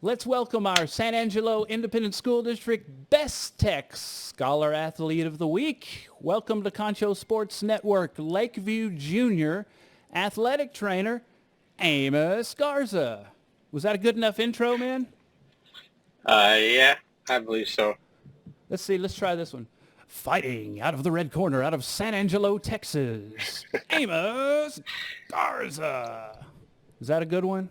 Let's welcome our San Angelo Independent School District BES-TEX Scholar Athlete of the Week. Welcome to Concho Sports Network, Lakeview Junior athletic trainer, Amos Garza. Was that a good enough intro, man? Yeah, I believe so. Let's see, let's try this one. Fighting out of the red corner, out of San Angelo, Texas, Amos Garza. Is that a good one?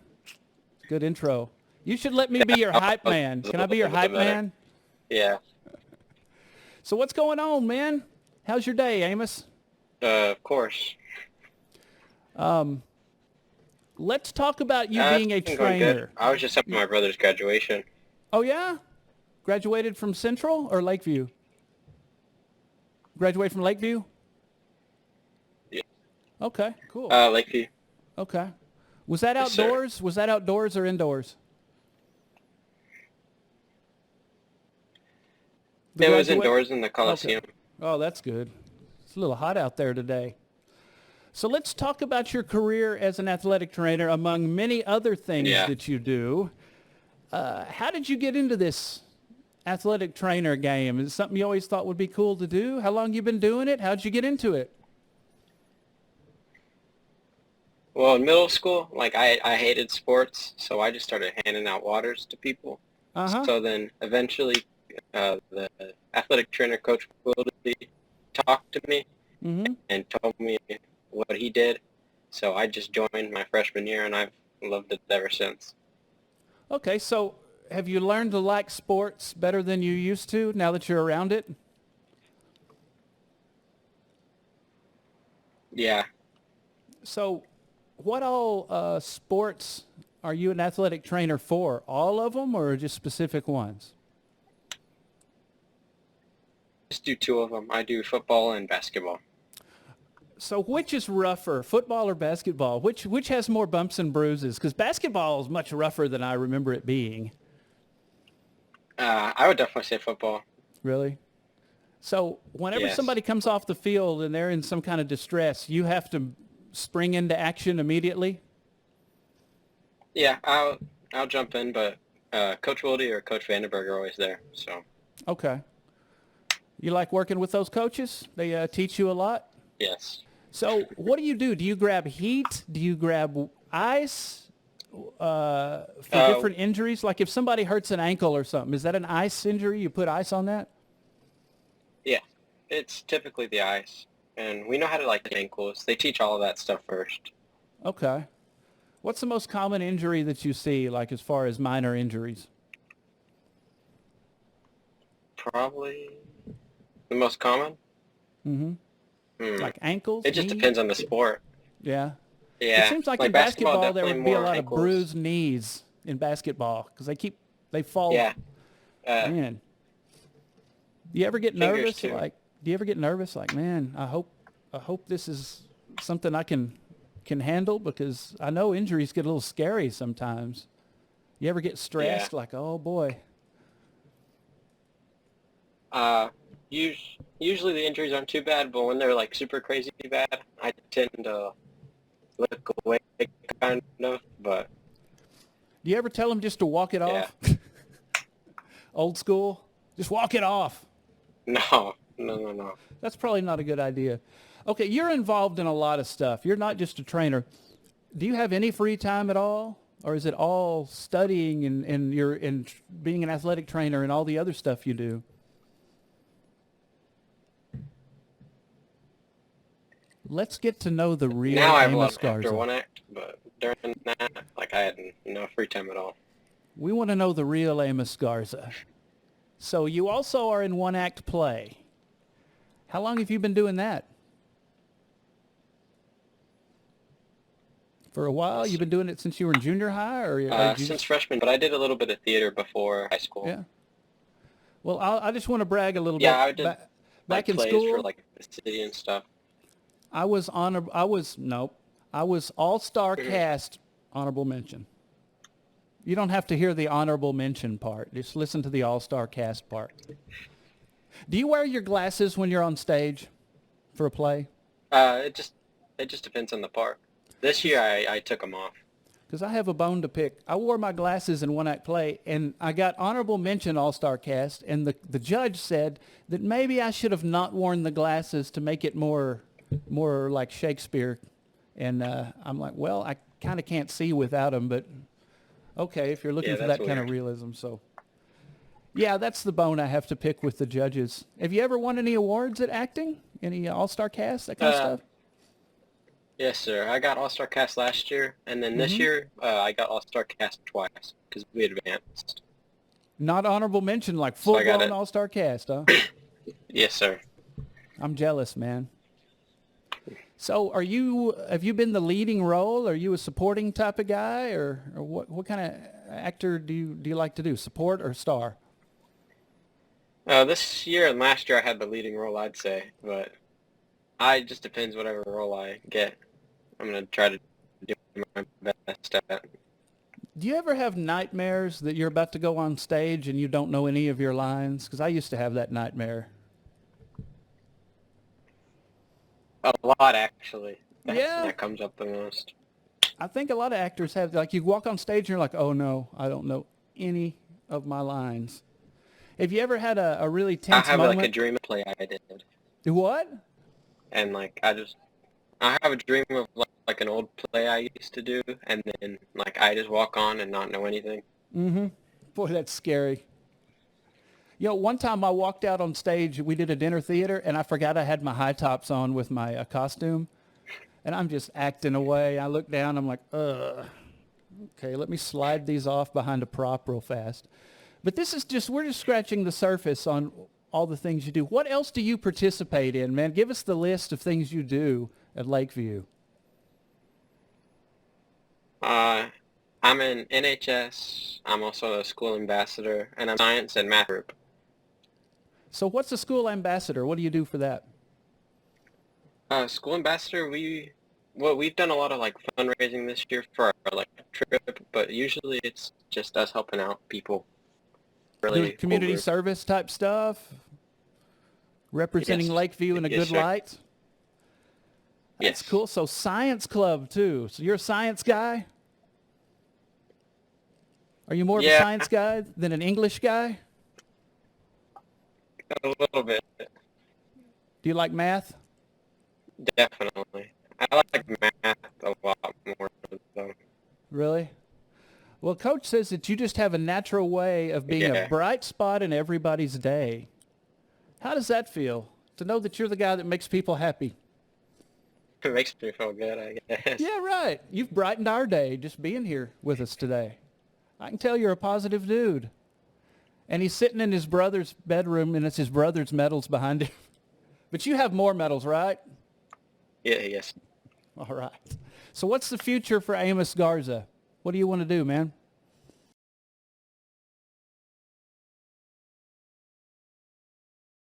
Good intro. You should let me be your hype man. Can I be your hype man? Yeah. So what's going on, man? How's your day, Amos? Of course. Let's talk about you It's being a been going good. trainer. I was just at my brother's graduation. Oh, yeah? Graduated from Central or Lakeview? Graduated from Lakeview? Yeah. Okay, cool. Lakeview. Okay. Was that Yes, sir. outdoors? Was that outdoors or indoors? It was indoors in the Coliseum. Okay. Oh, that's good. It's a little hot out there today. So let's talk about your career as an athletic trainer, among many other things that you do. How did you get into this athletic trainer game? Is it something you always thought would be cool to do? How long you been doing it? How did you get into it? Well, in middle school, I hated sports, so I just started handing out waters to people. Uh-huh. So then eventually the athletic trainer, Coach Wildy, talked to me and told me what he did. So I just joined my freshman year, and I've loved it ever since. Okay, so have you learned to like sports better than you used to now that you're around it? Yeah. So what all sports are you an athletic trainer for? All of them or just specific ones? Just do two of them. I do football and basketball. So which is rougher, football or basketball? Which has more bumps and bruises? Because basketball is much rougher than I remember it being. I would definitely say football. Really? So whenever somebody comes off the field and they're in some kind of distress, you have to spring into action immediately? Yeah, I'll jump in, but Coach Wildy or Coach Vandenberg are always there. So. Okay. You like working with those coaches? They teach you a lot? Yes. So what do? Do you grab heat? Do you grab ice for different injuries? Like if somebody hurts an ankle or something, is that an ice injury? You put ice on that? Yeah, it's typically the ice. And we know how to like ankles. They teach all of that stuff first. Okay. What's the most common injury that you see, like as far as minor injuries? Probably the most common? Like ankles? It just knees? depends on the sport. Yeah. Yeah. It seems like in basketball there would be a lot ankles. of bruised knees in basketball because they fall. Yeah. Man. Do you ever get Fingers nervous? too. Do you ever get nervous? Like, man, I hope this is something I can handle because I know injuries get a little scary sometimes. You ever get stressed? Yeah. Like, oh boy. Usually the injuries aren't too bad, but when they're like super crazy bad, I tend to look away kind of, but. Do you ever tell them just to walk it off? Old school? Just walk it off. No. That's probably not a good idea. Okay, you're involved in a lot of stuff. You're not just a trainer. Do you have any free time at all? Or is it all studying and you're in being an athletic trainer and all the other stuff you do? Let's get to know the real Now I have Amos one Garza. after one act, but during that, I had no free time at all. We want to know the real Amos Garza. So you also are in one act play. How long have you been doing that? For a while? You've been doing it since you were in junior high? Or since freshman, but I did a little bit of theater before high school. Yeah. Well, I just want to brag a little bit. Yeah, I did back in plays school for like the city and stuff. I was all-star cast honorable mention. You don't have to hear the honorable mention part. Just listen to the all-star cast part. Do you wear your glasses when you're on stage for a play? It just depends on the part. This year I took them off. because I have a bone to pick. I wore my glasses in one-act play, and I got honorable mention All-Star cast, and the judge said that maybe I should have not worn the glasses to make it more like Shakespeare. And I'm like, well, I kind of can't see without them, but okay, if you're looking for that kind of realism. So, yeah, that's the bone I have to pick with the judges. Have you ever won any awards at acting? Any All-Star cast, that kind of stuff? Yes, sir. I got All-Star Cast last year, and then this year I got All-Star Cast twice because we advanced. Not honorable mention, like full-blown All-Star Cast, huh? Yes, sir. I'm jealous, man. So have you been the leading role? Are you a supporting type of guy, or what kind of actor do you like to do, support or star? This year and last year I had the leading role, I'd say, but it just depends whatever role I get. I'm going to try to do my best at. Do you ever have nightmares that you're about to go on stage and you don't know any of your lines? Because I used to have that nightmare. A lot, actually. Yeah. That comes up the most. I think a lot of actors have, like, you walk on stage and you're like, oh no, I don't know any of my lines. Have you ever had a really tense moment? I have like a dream play I did. What? And like I have a dream of like an old play I used to do, and then like I just walk on and not know anything. Mm-hmm. Boy, that's scary. You know, one time I walked out on stage, we did a dinner theater, and I forgot I had my high tops on with my costume, and I'm just acting away. I look down, I'm like, okay, let me slide these off behind a prop real fast. But we're just scratching the surface on all the things you do. What else do you participate in, man? Give us the list of things you do at Lakeview. I'm in NHS. I'm also a school ambassador, and I'm science and math group. So what's a school ambassador? What do you do for that? School ambassador, we've done a lot of like fundraising this year for our like trip, but usually it's just us helping out people. Really community service type stuff, representing Lakeview in a good light. That's cool. So science club too. So you're a science guy? Are you more of a science guy than an English guy? A little bit. Do you like math? Definitely. I like math a lot more though. Really? Well, Coach says that you just have a natural way of being a bright spot in everybody's day. How does that feel, to know that you're the guy that makes people happy? It makes me feel good, I guess. Yeah, right. You've brightened our day just being here with us today. I can tell you're a positive dude. And he's sitting in his brother's bedroom, and it's his brother's medals behind him. But you have more medals, right? Yeah, yes. All right. So what's the future for Amos Garza? What do you want to do, man?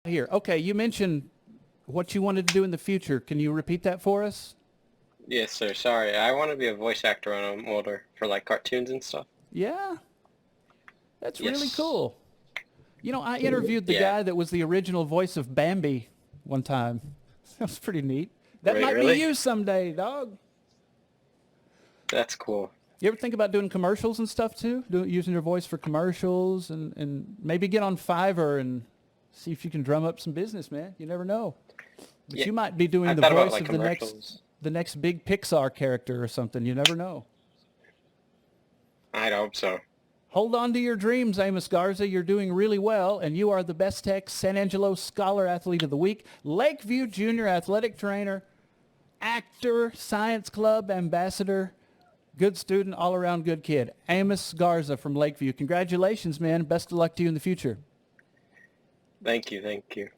Here. Okay, you mentioned what you wanted to do in the future. Can you repeat that for us? Yes, sir. Sorry. I want to be a voice actor when I'm older for like cartoons and stuff. Yeah. That's really cool. You know, I interviewed the guy that was the original voice of Bambi one time. That was pretty neat. That might be you someday, dog. That's cool. You ever think about doing commercials and stuff too? Using your voice for commercials and maybe get on Fiverr and see if you can drum up some business, man. You never know. But you might be doing the voice of the next big Pixar character or something. You never know. I hope so. Hold on to your dreams, Amos Garza. You're doing really well, and you are the BES-TEX San Angelo Scholar Athlete of the Week, Lakeview Junior Athletic Trainer, actor, science club ambassador, good student, all-around good kid. Amos Garza from Lakeview. Congratulations, man. Best of luck to you in the future. Thank you. Thank you.